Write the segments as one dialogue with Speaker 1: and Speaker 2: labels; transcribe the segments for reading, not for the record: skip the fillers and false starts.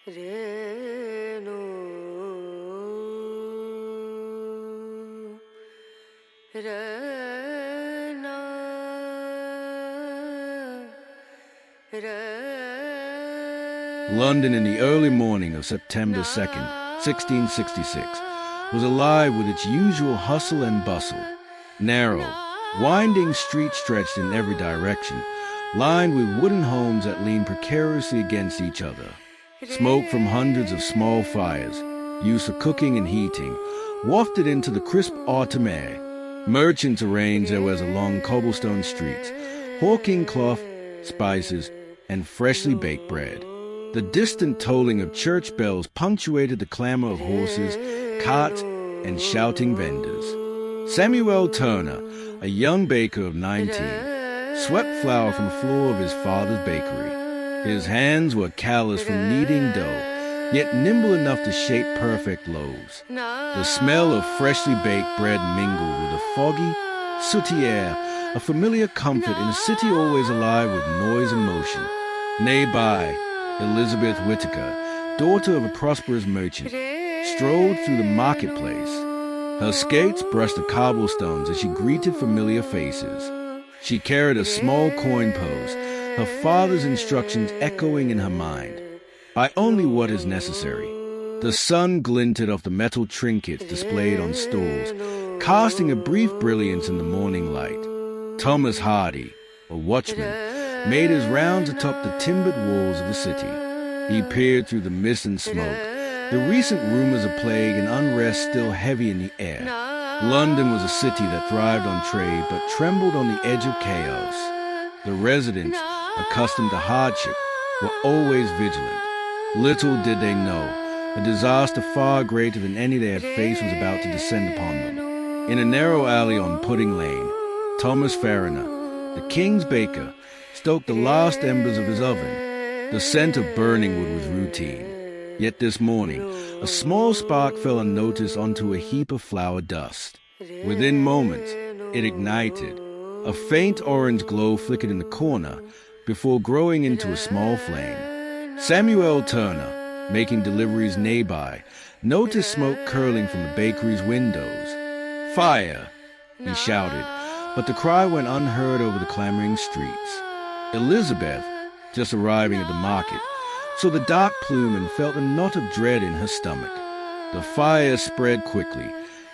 Speaker 1: re no re na re.
Speaker 2: London in the early morning of September 2nd, 1666, was alive with its usual hustle and bustle. Narrow, winding streets stretched in every direction, lined with wooden homes that leaned precariously against each other. Smoke from hundreds of small fires, used for cooking and heating, wafted into the crisp autumn air. Merchants arranged their wares along cobblestone streets, hawking cloth, spices, and freshly baked bread. The distant tolling of church bells punctuated the clamor of horses, carts, and shouting vendors. Samuel Turner, a young baker of 19, swept flour from the floor of his father's bakery. His hands were callous from kneading dough, yet nimble enough to shape perfect loaves. The smell of freshly baked bread mingled with the foggy, sooty air, a familiar comfort in a city always alive with noise and motion. Nearby, Elizabeth Whittaker, daughter of a prosperous merchant, strolled through the marketplace. Her skates brushed the cobblestones as she greeted familiar faces. She carried a small coin purse, her father's instructions echoing in her mind. Buy only what is necessary. The sun glinted off the metal trinkets displayed on stalls, casting a brief brilliance in the morning light. Thomas Hardy, a watchman, made his rounds atop the timbered walls of the city. He peered through the mist and smoke, the recent rumors of plague and unrest still heavy in the air. London was a city that thrived on trade but trembled on the edge of chaos. The residents, accustomed to hardship, were always vigilant. Little did they know, a disaster far greater than any they had faced was about to descend upon them. In a narrow alley on Pudding Lane, Thomas Fariner, the king's baker, stoked the last embers of his oven. The scent of burning wood was routine. Yet this morning, a small spark fell unnoticed onto a heap of flour dust. Within moments, it ignited. A faint orange glow flickered in the corner before growing into a small flame. Samuel Turner, making deliveries nearby, noticed smoke curling from the bakery's windows. "Fire!" he shouted, but the cry went unheard over the clamoring streets. Elizabeth, just arriving at the market, saw the dark plume and felt a knot of dread in her stomach. The fire spread quickly,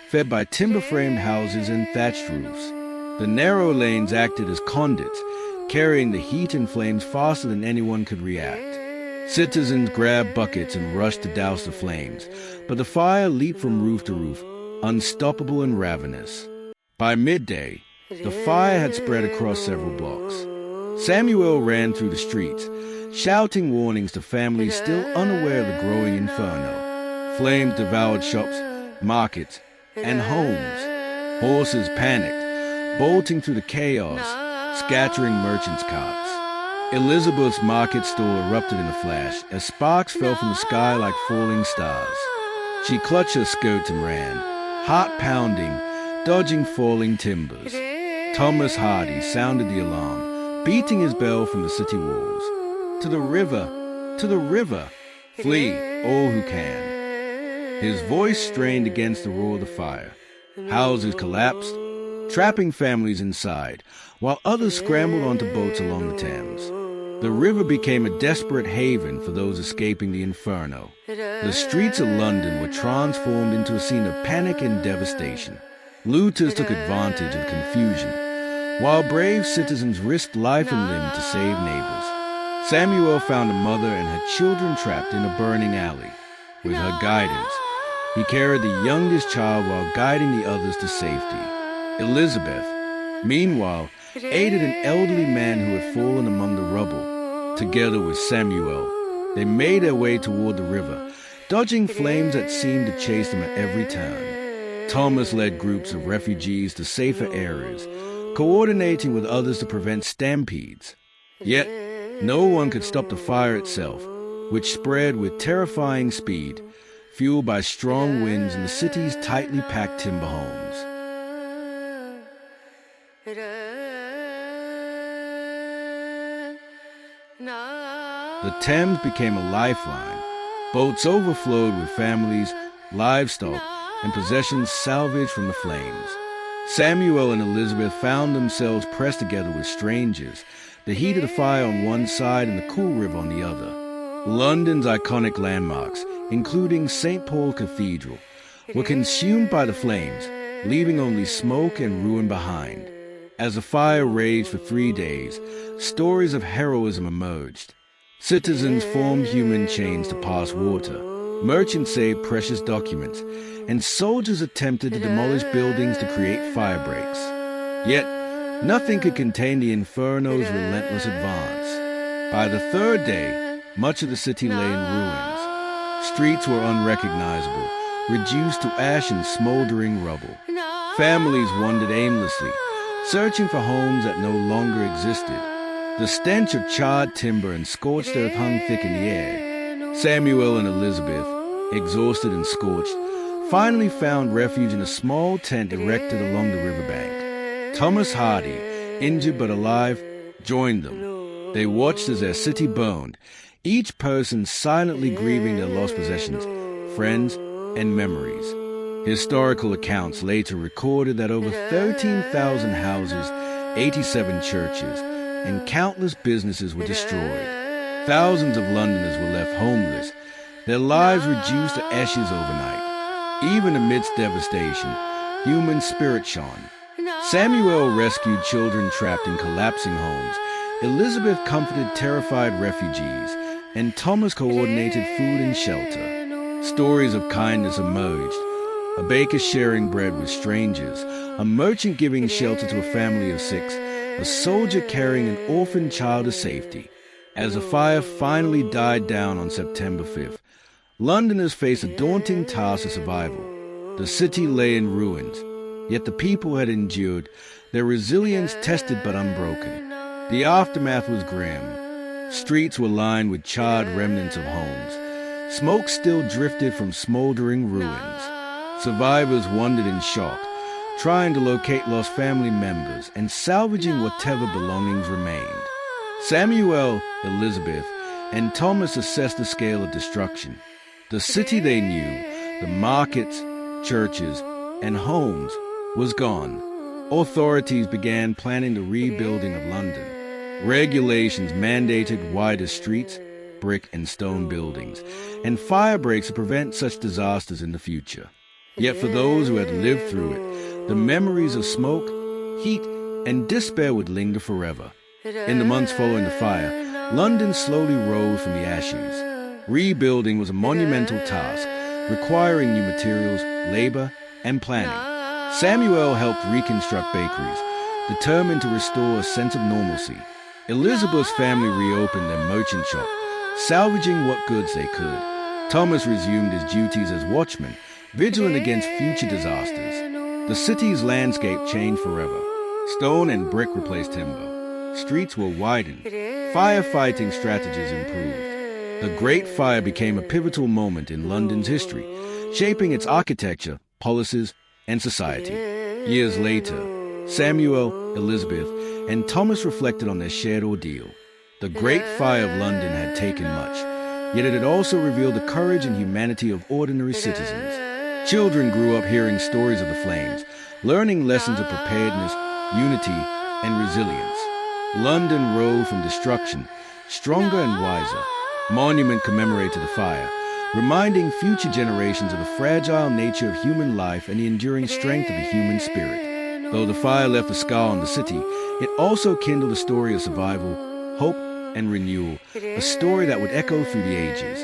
Speaker 2: fed by timber-framed houses and thatched roofs. The narrow lanes acted as conduits, carrying the heat and flames faster than anyone could react. Citizens grabbed buckets and rushed to douse the flames, but the fire leaped from roof to roof, unstoppable and ravenous. By midday, the fire had spread across several blocks. Samuel ran through the streets, shouting warnings to families still unaware of the growing inferno. Flames devoured shops, markets, and homes. Horses panicked, bolting through the chaos, scattering merchants' carts. Elizabeth's market stall erupted in a flash as sparks fell from the sky like falling stars. She clutched her skirts and ran, heart pounding, dodging falling timbers. Thomas Hardy sounded the alarm, beating his bell from the city walls. "To the river! To the river! Flee, all who can!" His voice strained against the roar of the fire. Houses collapsed, trapping families inside, while others scrambled onto boats along the Thames. The river became a desperate haven for those escaping the inferno. The streets of London were transformed into a scene of panic and devastation. Looters took advantage of confusion, while brave citizens risked life and limb to save neighbors. Samuel found a mother and her children trapped in a burning alley. With her guidance, he carried the youngest child while guiding the others to safety. Elizabeth, meanwhile, aided an elderly man who had fallen among the rubble. Together with Samuel, they made their way toward the river, dodging flames that seemed to chase them at every turn. Thomas led groups of refugees to safer areas, coordinating with others to prevent stampedes. Yet, no one could stop the fire itself, which spread with terrifying speed, fueled by strong winds in the city's tightly packed timber homes. The Thames became a lifeline, Boats overflowed with families, livestock, and possessions salvaged from the flames. Samuel and Elizabeth found themselves pressed together with strangers, the heat of the fire on one side and the cool river on the other. London's iconic landmarks, including St. Paul's Cathedral, were consumed by the flames, leaving only smoke and ruin behind. As the fire raged for 3 days, stories of heroism emerged. Citizens formed human chains to pass water, merchants saved precious documents, and soldiers attempted to demolish buildings to create fire breaks. Yet, nothing could contain the inferno's relentless advance. By the 3rd day, much of the city lay in ruins. Streets were unrecognizable, reduced to ash and smoldering rubble. Families wandered aimlessly, searching for homes that no longer existed. The stench of charred timber and scorched earth hung thick in the air. Samuel and Elizabeth, exhausted and scorched, finally found refuge in a small tent erected along the riverbank. Thomas Hardy, injured but alive, joined them. They watched as their city burned, each person silently grieving their lost possessions, friends, and memories. Historical accounts later recorded that over 13,000 houses, 87 churches, and countless businesses were destroyed. Thousands of Londoners were left homeless, their lives reduced to ashes overnight. Even amidst devastation, human spirit shone. Samuel rescued children trapped in collapsing homes. Elizabeth comforted terrified refugees, and Thomas coordinated food and shelter. Stories of kindness emerged. A baker sharing bread with strangers, a merchant giving shelter to a family of 6, a soldier carrying an orphan child to safety. As the fire finally died down on September 5th, Londoners faced a daunting task of survival. The city lay in ruins, yet the people had endured, their resilience tested but unbroken. The aftermath was grim. Streets were lined with charred remnants of homes. Smoke still drifted from smoldering ruins. Survivors wandered in shock, trying to locate lost family members and salvaging whatever belongings remained. Samuel, Elizabeth, and Thomas assessed the scale of destruction. The city they knew, the markets, churches, and homes, was gone. Authorities began planning the rebuilding of London. Regulations mandated wider streets, brick and stone buildings, and fire breaks to prevent such disasters in the future. Yet for those who had lived through it, the memories of smoke, heat, and despair would linger forever. In the months following the fire, London slowly rose from the ashes. Rebuilding was a monumental task, requiring new materials, labor, and planning. Samuel helped reconstruct bakeries, determined to restore a sense of normalcy. Elizabeth's family reopened their merchant shop, salvaging what goods they could. Thomas resumed his duties as watchman, vigilant against future disasters. The city's landscape changed forever. Stone and brick replaced timber. Streets were widened. Firefighting strategies improved. The Great Fire became a pivotal moment in London's history, shaping its architecture, policies, and society. Years later, Samuel, Elizabeth, and Thomas reflected on their shared ordeal. The Great Fire of London had taken much, yet it had also revealed the courage and humanity of ordinary citizens. Children grew up hearing stories of the flames, learning lessons of preparedness, unity, and resilience. London rose from destruction, stronger and wiser. Monument commemorated the fire, reminding future generations of the fragile nature of human life and the enduring strength of the human spirit. Though the fire left a scar on the city, it also kindled a story of survival, hope, and renewal, a story that would echo through the ages.